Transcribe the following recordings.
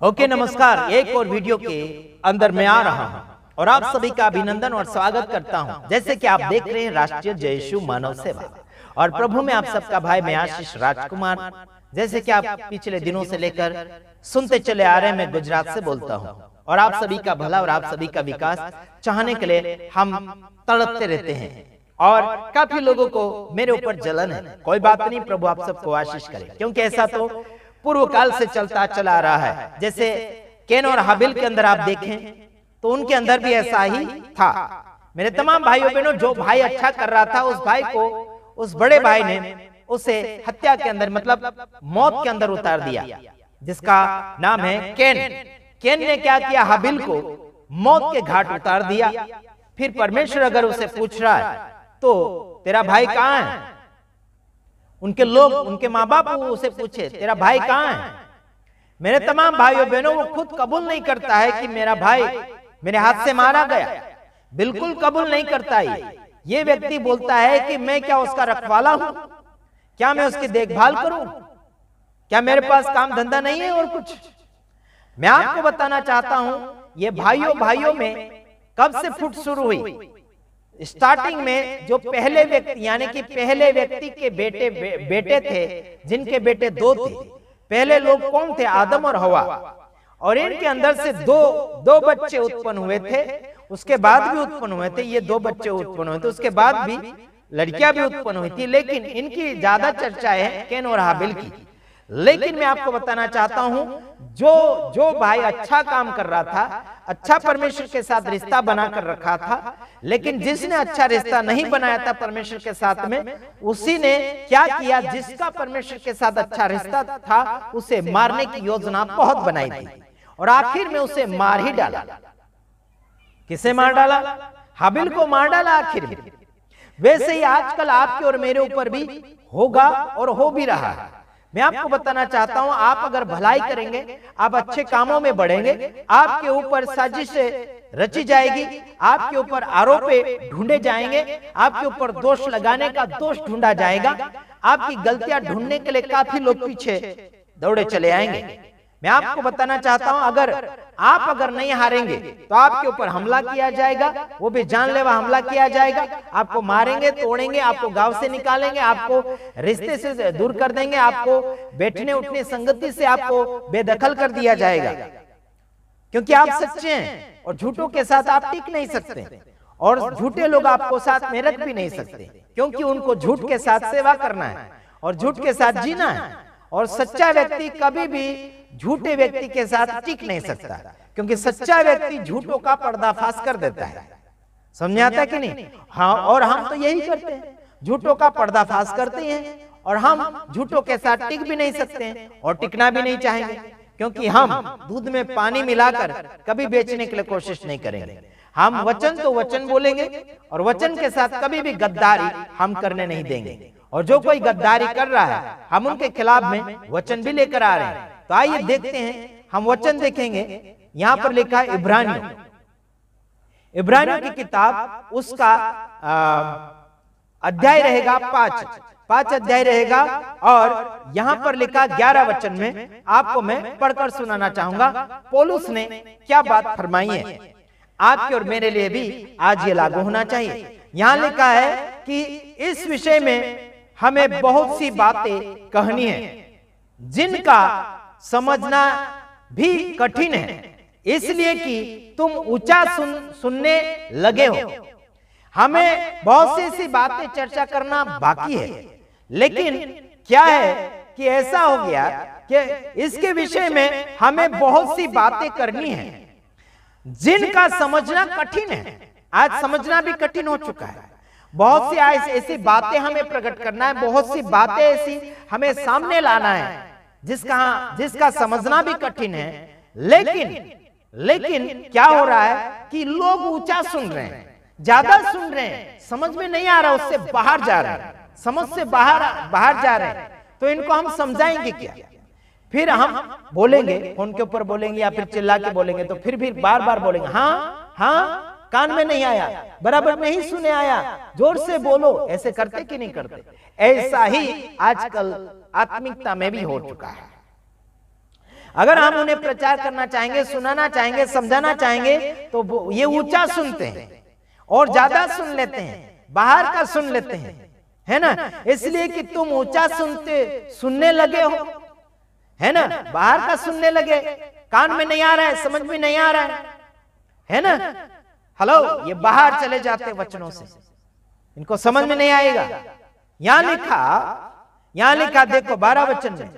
Okay नमस्कार। एक और वीडियो के अंदर मैं आ रहा हूं और आप सभी का अभिनंदन और स्वागत करता हूं। जैसे कि आप देख रहे हैं राष्ट्रीय जय यीशु मानव सेवा और प्रभु में आप सबका भाई मैं आशीष राजकुमार। जैसे कि आप पिछले दिनों से लेकर सुनते चले आ रहे हैं, मैं गुजरात से बोलता हूं और आप सभी का भला और आप सभी का विकास चाहने के लिए हम तड़पते रहते हैं और काफी लोगों को मेरे ऊपर जलन है। कोई बात नहीं, प्रभु आप सबको आशीष करे, क्योंकि ऐसा तो पूर्व काल से चलता चला आ रहा है। जैसे कैन और हाबिल के अंदर आप देखें तो उनके अंदर भी ऐसा ही था। मेरे तमाम भाइयों बहनों, जो भाई अच्छा कर रहा था उस भाई को उस बड़े भाई ने उसे हत्या के अंदर मतलब मौत के अंदर उतार दिया, जिसका नाम है कैन। कैन ने क्या किया? हाबिल को मौत के घाट उतार दिया। फिर परमेश्वर अगर उसे पूछ रहा है तो तेरा भाई कहाँ है? उनके लोग, उनके माँ बाप उसे पूछे तेरा भाई कहाँ है? मेरे तमाम भाइयों बहनों, वो खुद कबूल नहीं करता है कि मेरा भाई मेरे हाथ से मारा गया। बिल्कुल कबूल नहीं करता ये व्यक्ति बोलता है कि मैं क्या उसका रखवाला हूं? क्या मैं उसकी देखभाल करूं? क्या मेरे पास काम धंधा नहीं है और कुछ? मैं आपको बताना चाहता हूं, ये भाइयों में कब से फुट शुरू हुई? स्टार्टिंग में जो पहले व्यक्ति यानी कि पहले व्यक्ति के बेटे थे, जिनके बेटे दो थे। पहले लोग कौन थे? आदम और हवा। और इनके अंदर से दो बच्चे उत्पन्न हुए थे। उसके बाद भी उत्पन्न हुए थे, ये दो बच्चे उत्पन्न हुए थे। उसके बाद भी लड़कियां भी उत्पन्न हुई थी, लेकिन इनकी ज्यादा चर्चा है कैन और हाबिल की। लेकिन मैं आपको बताना चाहता हूं, जो भाई अच्छा काम कर रहा था, अच्छा परमेश्वर के साथ रिश्ता बनाकर रखा था, लेकिन जिसने अच्छा रिश्ता नहीं बनाया था परमेश्वर के साथ में, उसी ने क्या किया? जिसका परमेश्वर के साथ अच्छा रिश्ता था उसे मारने की योजना बहुत बनाई थी और आखिर में उसे मार ही डाला। किसे मार डाला? हाबिल को मार डाला आखिर में। वैसे ही आजकल आपके और मेरे ऊपर भी होगा और हो भी रहा है। मैं आपको बताना चाहता हूं, आप अगर भलाई करेंगे, आप अच्छे कामों में बढ़ेंगे, आपके ऊपर साजिशें रची जाएगी, आपके ऊपर आरोप ढूंढे जाएंगे, आपके ऊपर दोष लगाने का दोष ढूंढा जाएगा, आपकी गलतियां ढूंढने के लिए काफी लोग पीछे दौड़े चले आएंगे। मैं आपको बताना चाहता हूं, अगर नहीं हारेंगे तो आपके ऊपर हमला किया जाएगा, वो भी जानलेवा हमला किया जाएगा। आपको मारेंगे, तोड़ेंगे, आपको गांव से निकालेंगे, आपको रिश्ते से दूर कर देंगे, आपको बैठने उठने संगति से आपको बेदखल कर दिया जाएगा, क्योंकि आप सच्चे हैं और झूठों के साथ आप टिक नहीं सकते और झूठे लोग आपको साथ में रख भी नहीं सकते, क्योंकि उनको झूठ के साथ सेवा करना है और झूठ के साथ जीना है। और सच्चा व्यक्ति कभी भी झूठे व्यक्ति के साथ टिक नहीं सकता, क्योंकि सच्चा व्यक्ति झूठों का पर्दाफाश कर देता है। समझ आता कि नहीं? हाँ, और हम तो यही करते हैं, झूठों का पर्दाफाश करते हैं और हम झूठों के साथ टिक भी नहीं सकते हैं और टिकना भी नहीं चाहेंगे, क्योंकि हम दूध में पानी मिलाकर कभी बेचने के लिए कोशिश नहीं करेंगे। हम वचन तो वचन बोलेंगे और वचन के साथ कभी भी गद्दारी हम करने नहीं देंगे। और जो कोई गद्दारी कर रहा है, हम उनके खिलाफ में वचन भी लेकर आ रहे हैं। तो आइए देखते हैं, हम वचन देखेंगे। यहां पर लिखा है इब्रानियों की किताब, उसका अध्याय रहेगा 5 अध्याय रहेगा और यहां पर लिखा 11 वचन में आपको मैं पढ़कर सुनाना चाहूंगा। पौलुस ने क्या बात फरमाई है, आपके और मेरे लिए भी आज ये लागू होना चाहिए। यहां लिखा है कि इस विषय में हमें बहुत सी बातें कहनी है, जिनका समझना भी कठिन है, इसलिए कि तुम ऊंचा सुनने लगे हो। हमें बहुत सी ऐसी बातें चर्चा करना बाकी है, लेकिन क्या है कि ऐसा हो गया कि इसके विषय में हमें बहुत सी बातें करनी है, जिनका समझना कठिन है। आज समझना भी कठिन हो चुका है। बहुत सी ऐसी बातें हमें प्रकट करना है, बहुत सी बातें ऐसी हमें सामने लाना है जिसका समझना भी कठिन है। लेकिन क्या हो रहा है कि लोग ऊंचा सुन रहे हैं, ज्यादा सुन रहे हैं, समझ में नहीं आ रहा, उससे बाहर जा रहे हैं, समझ से बाहर जा रहे हैं। तो इनको हम समझाएंगे क्या? फिर हम बोलेंगे, फोन के ऊपर बोलेंगे या फिर चिल्ला के बोलेंगे, तो फिर भी बार बार बोलेंगे, हाँ कान में नहीं आया, बराबर नहीं सुने आया, जोर से बोलो। ऐसे करते कि नहीं करते? ऐसा ही आजकल आत्मिकता में भी हो चुका है। अगर हम उन्हें प्रचार करना चाहेंगे, सुनाना चाहेंगे, समझाना चाहेंगे, तो ये ऊंचा सुनते हैं और ज्यादा सुन लेते हैं, बाहर का सुन लेते हैं, है ना। इसलिए कि तुम ऊंचा सुनने लगे हो, है ना, बाहर का सुनने लगे, कान में नहीं आ रहा है, समझ में नहीं आ रहा है ना। हेलो, ये बाहर चले जाते वचनों से, इनको समझ में नहीं आएगा। यहां लिखा देखो 12 वचन में,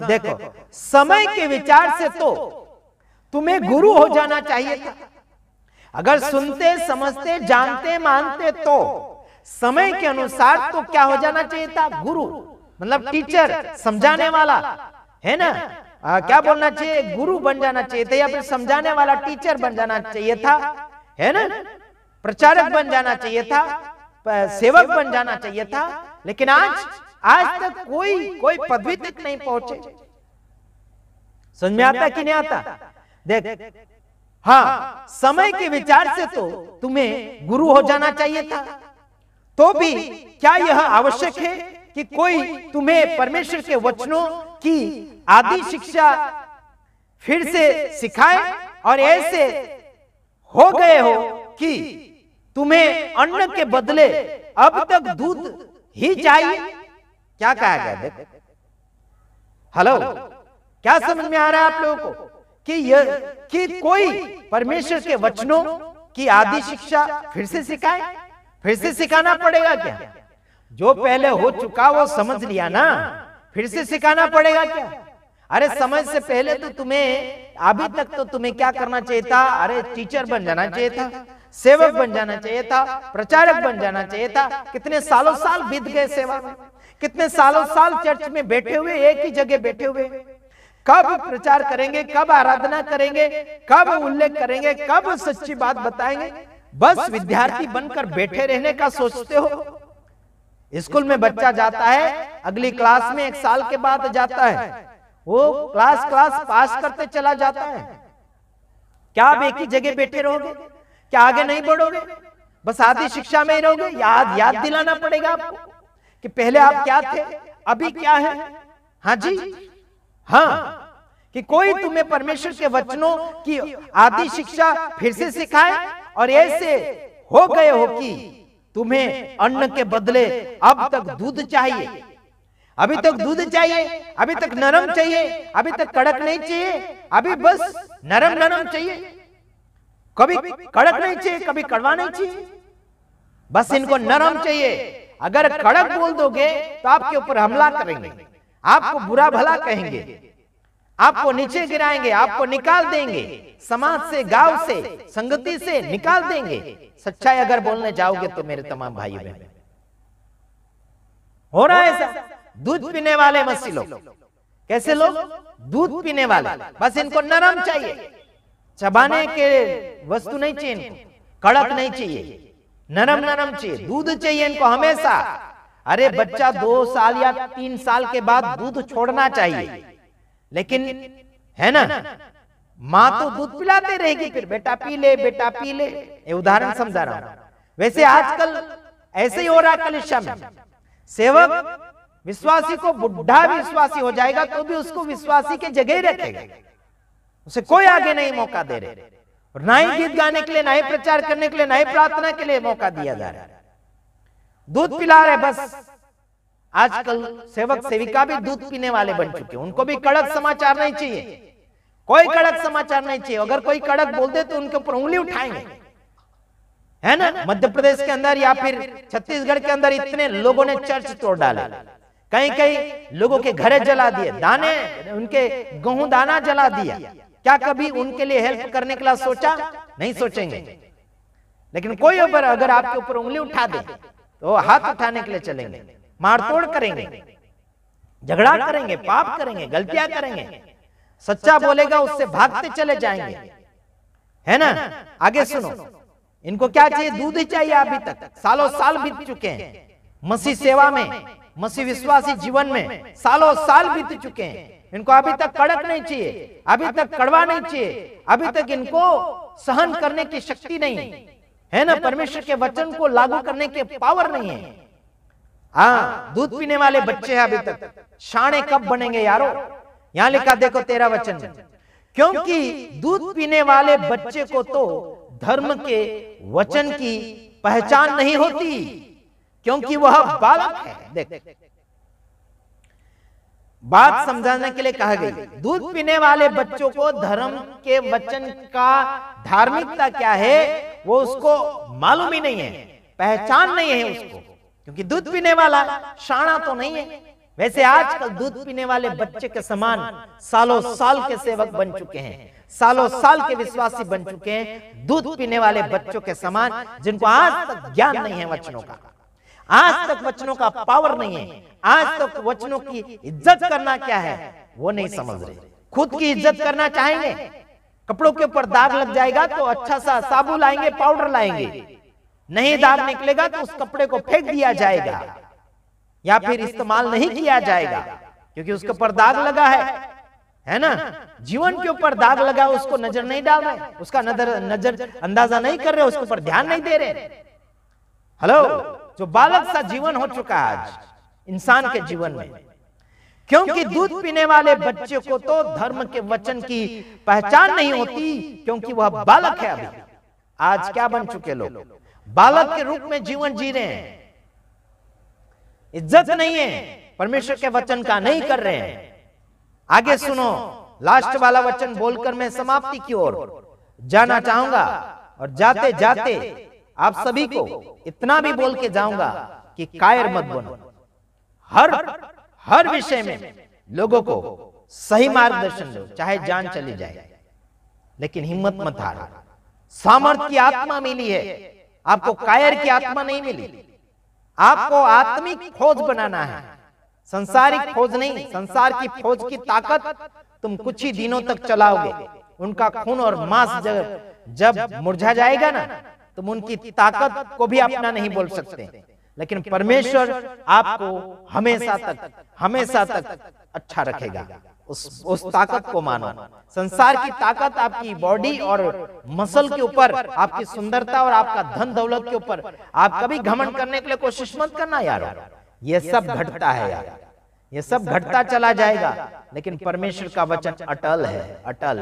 देखो समय के विचार से तो तुम्हें गुरु हो जाना चाहिए था। अगर सुनते, समझते, जानते, मानते तो समय के अनुसार तो क्या हो जाना चाहिए था? गुरु, मतलब टीचर, समझाने वाला, है ना। क्या बोलना चाहिए? गुरु बन जाना चाहिए था, या फिर समझाने वाला टीचर बन जाना चाहिए था, है ना। प्रचारक बन जाना चाहिए था, सेवक बन जाना चाहिए था। लेकिन आज तक कोई पदवी तक नहीं पहुंचे। समझ में आता कि नहीं आता? देख, हाँ, समय के विचार से तो तुम्हें गुरु हो जाना चाहिए था, तो भी क्या यह आवश्यक है कि कोई तुम्हें परमेश्वर के वचनों की आदि शिक्षा फिर से सिखाए? और ऐसे हो गए हो कि तुम्हें अन्न के बदले अब तक दूध ही चाहिए। क्या कहा गया? देखो, हेलो, क्या समझ में आ रहा है आप लोगों को कि कोई परमेश्वर के वचनों की आदि शिक्षा फिर से सिखाए? फिर से सिखाना पड़ेगा क्या? जो पहले हो चुका वो समझ लिया ना, फिर से सिखाना पड़ेगा क्या? अरे समझ से पहले तो तुम्हें, अभी तक तो तुम्हें क्या करना चाहिए था? अरे टीचर बन जाना चाहिए था, सेवक बन जाना चाहिए था, प्रचारक बन जाना चाहिए था। कितने सालों साल बीत गए सेवा में, कितने सालों साल चर्च में बैठे हुए, एक ही जगह बैठे हुए। कब प्रचार करेंगे, कब आराधना करेंगे, कब उल्लेख करेंगे, कब सच्ची बात बताएंगे? बस विद्यार्थी बनकर बैठे रहने का सोचते हो। स्कूल में बच्चा जाता है, अगली क्लास में 1 साल के बाद जाता है, वो क्लास पास करते चला जाता है। क्या आप एक ही जगह बैठे रहोगे? क्या आगे नहीं बढ़ोगे? बस आधी शिक्षा में ही रहोगे? याद दिलाना पड़ेगा आपको कि पहले आप क्या थे, अभी क्या है। हाँ जी, हाँ, कि कोई तुम्हें परमेश्वर के वचनों की आदि शिक्षा फिर से सिखाए, और ऐसे हो गए हो कि तुम्हें अन्न के बदले अब तक दूध चाहिए। अभी तक दूध चाहिए, अभी तक नरम चाहिए, अभी तक कड़क नहीं चाहिए, अभी बस नरम चाहिए। कभी कड़क नहीं चाहिए, कभी कड़वा नहीं चाहिए, बस इनको नरम चाहिए। अगर कड़क बोल दोगे तो आपके ऊपर हमला करेंगे, आपको बुरा भला कहेंगे, आपको नीचे गिराएंगे, आपको निकाल देंगे, समाज से, गांव से, संगति से निकाल देंगे। सच्चाई अगर बोलने जाओगे तो मेरे तमाम भाई बहन, हो रहा है ऐसा। दूध पीने वाले मसीह लोग, कैसे लोग? दूध पीने वाले, बस इनको नरम चाहिए, चबाने के वस्तु नहीं चाहिए, इनको कड़क नहीं चाहिए, नरम चाहिए, दूध चाहिए इनको हमेशा। अरे बच्चा 2 साल या 3 साल के बाद दूध छोड़ना चाहिए, लेकिन है ना, माँ तो दूध पिलाते रहेगी, फिर बेटा पी ले, बेटा पी ले। ये उदाहरण समझा रहा हूं। वैसे आजकल ऐसे ही हो रहा है कलीसिया में। सेवक विश्वासी को, बुढ़ा विश्वासी हो जाएगा तो भी उसको विश्वासी के जगह ही रखेगा, उसे कोई आगे नहीं मौका दे रहे, और ना ही गीत गाने के लिए, ना ही प्रचार करने के लिए, ना ही प्रार्थना के लिए मौका दिया जा रहा है। दूध पिला रहे बस। आजकल सेवक सेविका भी दूध पीने वाले बन चुके हैं, उनको भी कड़क समाचार नहीं चाहिए, कोई कड़क समाचार नहीं चाहिए। अगर कोई कड़क बोल दे तो उनके ऊपर उंगली उठाएंगे, है ना। मध्य प्रदेश के अंदर या फिर छत्तीसगढ़ के अंदर इतने लोगों ने चर्च तोड़ डाले, कई लोगों के घरे जला दिए, दाने, उनके गेहूं दाना जला दिया। क्या कभी उनके लिए हेल्प करने के लिए सोचा? नहीं सोचेंगे। लेकिन कोई अगर आपके ऊपर उंगली उठा दे तो हाथ उठाने के लिए चलेंगे, मारतोड़ करेंगे, झगड़ा करेंगे, पाप करेंगे, गलतियां करेंगे। सच्चा बोलेगा उससे भागते चले जाएंगे, है ना। आगे सुनो, इनको क्या चाहिए? दूध ही चाहिए। अभी तक सालों साल बीत चुके हैं मसीह सेवा में, मसीह विश्वासी जीवन में सालों साल बीत चुके हैं। इनको अभी तक कड़क नहीं चाहिए, अभी तक कड़वा नहीं चाहिए, अभी तक इनको सहन करने की शक्ति नहीं है ना, परमेश्वर के वचन को लागू करने के पावर नहीं है। हाँ, दूध पीने वाले बच्चे हैं अभी तक। शाणे कब बनेंगे यारो? यहां लिखा देखो 13 वचन में, क्योंकि दूध पीने वाले बच्चे को तो धर्म के वचन की पहचान नहीं होती, क्योंकि वह बालक है। देख, बात समझाने के लिए कहा गई, दूध पीने वाले बच्चों को धर्म के वचन का धार्मिकता क्या है वो उसको मालूम ही नहीं है, पहचान नहीं है उसको, क्योंकि दूध पीने वाला शाणा तो नहीं है। वैसे आजकल दूध पीने वाले बच्चे के समान सालों साल के सेवक बन चुके हैं, सालों साल के विश्वासी बन चुके हैं, दूध पीने वाले बच्चों के समान, जिनको आज तक ज्ञान नहीं है वचनों का, आज तक वचनों का पावर नहीं है, आज तक वचनों की इज्जत करना क्या है वो नहीं समझ रहे। खुद की इज्जत करना चाहेंगे, कपड़ों के ऊपर दाग लग जाएगा तो अच्छा सा साबुन लाएंगे, पाउडर लाएंगे, नहीं दाग निकलेगा तो उस कपड़े को फेंक दिया जाएगा या फिर इस्तेमाल नहीं किया जाएगा, क्योंकि उसके ऊपर दाग लगा है ना। जीवन के ऊपर दाग लगा, उसको नजर नहीं डाल रहे, उसका नजर अंदाजा नहीं कर रहे, उसके ऊपर ध्यान नहीं दे रहे। हेलो, जो बालक सा जीवन हो चुका है आज इंसान के जीवन में, क्योंकि दूध पीने वाले बच्चे को तो धर्म के वचन की पहचान नहीं होती, क्योंकि वह बालक है। अभी आज क्या बन चुके लोग, बालक के रूप में जीवन जी रहे हैं, इज्जत नहीं है, परमेश्वर के वचन का नहीं कर रहे हैं। आगे सुनो, लास्ट वाला वचन बोलकर मैं समाप्ति की ओर जाना चाहूंगा, और जाते जाते आप सभी को इतना भी बोल के जाऊंगा कि कायर मत बनो। हर विषय में लोगों को सही मार्गदर्शन दो, चाहे जान चली जाए, लेकिन हिम्मत मत हारो। सामर्थ की आत्मा मिली है आपको, कायर की आत्मा नहीं मिली। आपको आत्मिक फौज बनाना है, संसारिक फौज नहीं। संसार की फौज की ताकत तुम कुछ ही दिनों तक चलाओगे, उनका खून और मांस जब मुरझा जाएगा ना, तुम उनकी ताकत को भी अपना नहीं बोल सकते। लेकिन परमेश्वर आपको हमेशा तक अच्छा रखेगा। उस ताकत को मानो। संसार की ताकत आपकी बॉडी और मसल के ऊपर, आपकी सुंदरता और आपका धन दौलत के ऊपर आप कभी घमंड करने के लिए कोशिश मत करना यार, ये सब घटता है यार, ये सब घटता चला जाएगा, लेकिन परमेश्वर का वचन अटल है, अटल।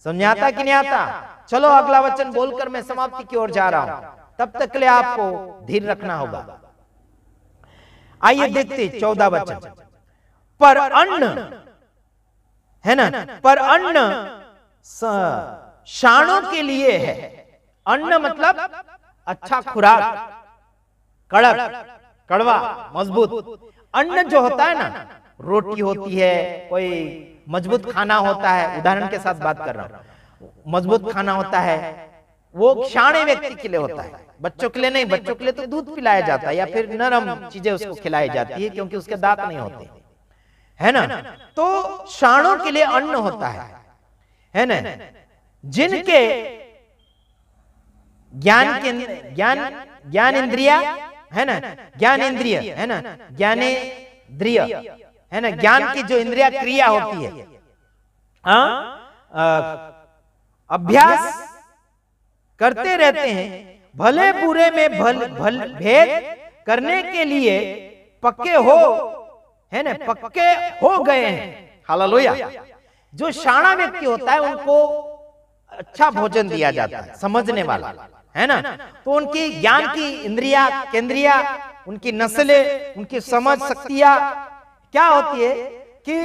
समझ आता कि नहीं आता? चलो अगला वचन बोलकर मैं समाप्ति की ओर जा रहा हूं, तब तक के लिए आपको धीर रखना होगा। आइए देखते 14 वचन। पर अन्न है ना, पर अन्न शाणों के लिए है। अन्न मतलब अच्छा खुराक, कड़क, कड़वा, मजबूत। अन्न जो होता है ना, रोटी होती है, कोई मजबूत खाना होता है, उदाहरण के साथ बात कर रहा हूं, मजबूत खाना होता है, वो शाणे व्यक्ति के लिए होता है, बच्चों के लिए नहीं। बच्चों के लिए तो दूध पिलाया जाता है या फिर नरम चीजें उसको खिलाई जाती है, क्योंकि उसके दांत नहीं होते, है ना। तो शाणों के लिए अन्न होता है ना, जिनके ज्ञान इंद्रिया है ना, ज्ञान इंद्रिय है ना, ज्ञानेंद्रिय है ना, ज्ञान की जो इंद्रिया क्रिया होती है, अभ्यास करते रहते हैं, भले बुरे में भेद करने के लिए पक्के हो, है ना, पक्के हो गए हैं। हालेलुया। जो शाणा व्यक्ति होता है उनको अच्छा भोजन दिया जाता है, समझने वाला, है ना। तो उनकी ज्ञान की इंद्रिया, केंद्रिया, उनकी नस्लें, उनकी समझ शक्तियां क्या होती है कि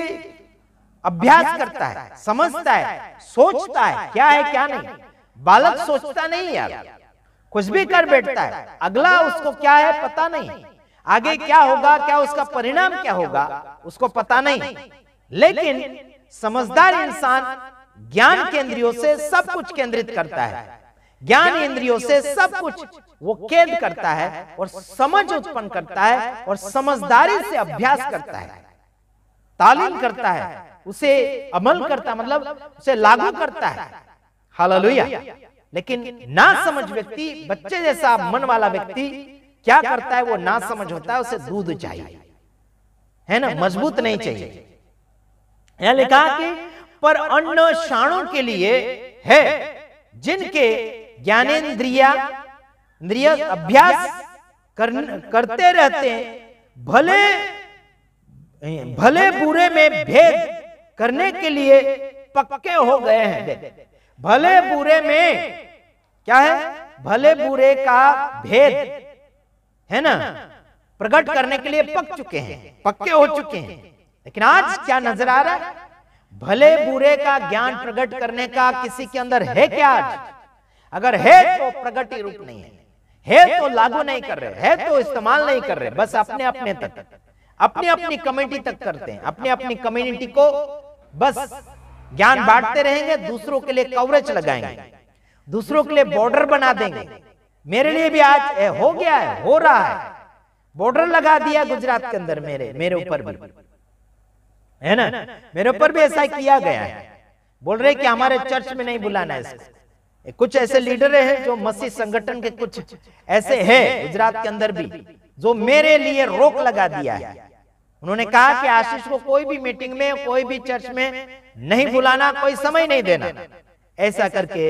अभ्यास करता है, समझता है, सोचता है क्या है क्या नहीं। बालक सोचता नहीं यार, कुछ भी कर बैठता है, अगला उसको क्या है पता नहीं, आगे क्या होगा, क्या उसका परिणाम क्या होगा उसको पता नहीं। लेकिन समझदार इंसान ज्ञान केंद्रियों से सब कुछ केंद्रित करता है, ज्ञान इंद्रियों से सब कुछ वो कैद करता है और समझ उत्पन्न करता है और समझदारी से अभ्यास करता है, तालीम करता है, उसे अमल करता, मतलब उसे लागू करता है। हालेलुया। लेकिन ना समझ व्यक्ति, बच्चे जैसा मन वाला व्यक्ति क्या करता है, वो ना समझ होता है, उसे दूध चाहिए, है ना, मजबूत नहीं चाहिए। यहां लिखा कि पर अन्न शाणों के लिए है, जिनके ज्ञानेंद्रिया अभ्यास करते रहते हैं, भले बुरे में भेद करने के लिए पक्के हो गए हैं। भले बुरे में क्या है, भले बुरे का भेद है ना, प्रकट करने के लिए पक चुके हैं, पक्के हो चुके हैं। लेकिन आज क्या नजर आ रहा है, भले बुरे का ज्ञान प्रकट करने का किसी के अंदर है क्या? आज अगर है तो प्रगति रूप नहीं है तो लागू नहीं कर रहे, है तो इस्तेमाल नहीं कर रहे, बस अपने अपने तक, अपनी अपनी कम्युनिटी तक करते हैं, अपनी अपनी कम्युनिटी को बस ज्ञान बांटते रहेंगे, दूसरों के लिए कवरेज लगाएंगे, दूसरों के लिए बॉर्डर बना देंगे। मेरे लिए भी आज हो गया है, हो रहा है, बॉर्डर लगा दिया गुजरात के अंदर, मेरे ऊपर भी है ना, मेरे ऊपर भी ऐसा किया गया है। बोल रहे कि हमारे चर्च में नहीं बुलाना है इसको। कुछ ऐसे लीडर हैं जो मसीह संगठन के कुछ ऐसे हैं गुजरात के अंदर भी, जो मेरे लिए रोक लगा दिया है। उन्होंने कहा कि आशीष को कोई भी मीटिंग में, कोई भी चर्च में नहीं बुलाना, कोई समय नहीं देना, ऐसा करके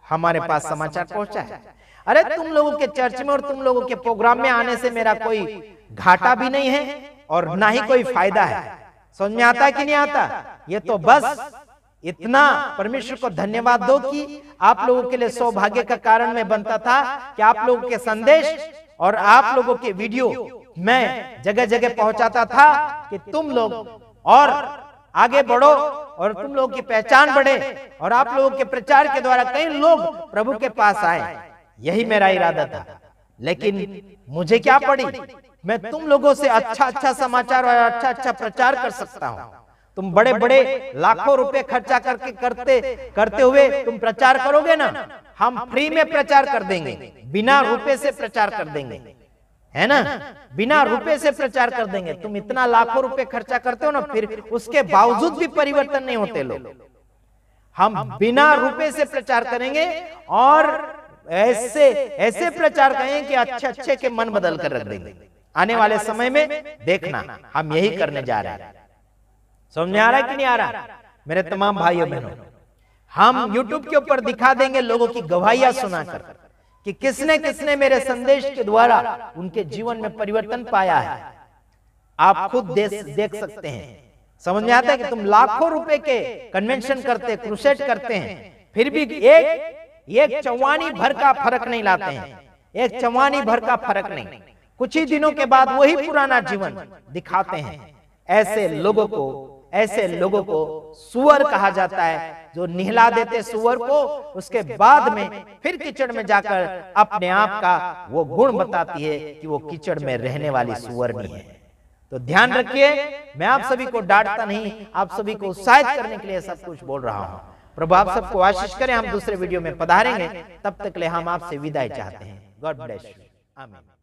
हमारे पास समाचार पहुंचा है। अरे तुम लोगों के चर्च में और तुम लोगों के प्रोग्राम में आने से मेरा कोई घाटा भी नहीं है और ना ही कोई फायदा है। समझ में आता है कि नहीं आता? ये तो बस इतना परमेश्वर को धन्यवाद दो कि आप लोगों के लिए सौभाग्य का कारण मैं बनता था कि आप लोगों के संदेश और आप लोगों के वीडियो मैं जगह जगह पहुंचाता था कि तुम लोग और आगे बढ़ो और तुम लोगों की पहचान बढ़े और आप लोगों के प्रचार के द्वारा कई लोग प्रभु के पास आए। यही मेरा इरादा था। लेकिन मुझे क्या पड़ी, मैं तुम लोगों से अच्छा अच्छा समाचार और अच्छा अच्छा प्रचार कर सकता हूं। तुम बड़े बड़े लाखों रुपए खर्चा करके करते हुए तुम प्रचार करोगे ना, हम फ्री में प्रचार कर देंगे, बिना रुपए से प्रचार कर देंगे, है ना, बिना रुपए से प्रचार कर देंगे। तुम इतना लाखों रुपए खर्चा करते हो ना, फिर उसके बावजूद भी परिवर्तन नहीं होते लोग। हम बिना रुपए से प्रचार करेंगे और ऐसे प्रचार करेंगे कि अच्छे अच्छे के मन बदल कर रख देंगे। आने वाले समय में देखना, हम यही करने जा रहे हैं। समझ में आ रहा है कि नहीं आ रहा मेरे तमाम भाइयों बहनों? हम YouTube के ऊपर दिखा देंगे लोगों की गवाहियां सुनाकर कि किसने किसने मेरे संदेश के द्वारा उनके जीवन में परिवर्तन पाया है। आप खुद देख सकते हैं। समझ में आता है कि तुम लाखों रुपए के कन्वेंशन करते, क्रूसेड करते हैं, फिर भी एक चौवानी भर का फर्क नहीं लाते हैं, एक चौवानी भर का फर्क नहीं। कुछ ही दिनों के बाद वही पुराना जीवन दिखाते हैं। ऐसे लोगों को सुअर कहा जाता है, जो निहला देते सुअर को, उसके बाद में फिर कीचड़ में जाकर अपने आप का वो गुण बताती है कि वो कीचड़ में रहने वाली सुअरनी है। तो ध्यान रखिए, मैं आप सभी को डांटता नहीं, आप सभी को उत्साहित करने के लिए सब कुछ बोल रहा हूं। प्रभु आप सबको आशीष करें। हम दूसरे वीडियो में पधारेंगे, तब तक ले हम आपसे विदाई चाहते हैं। God bless you. आमीन।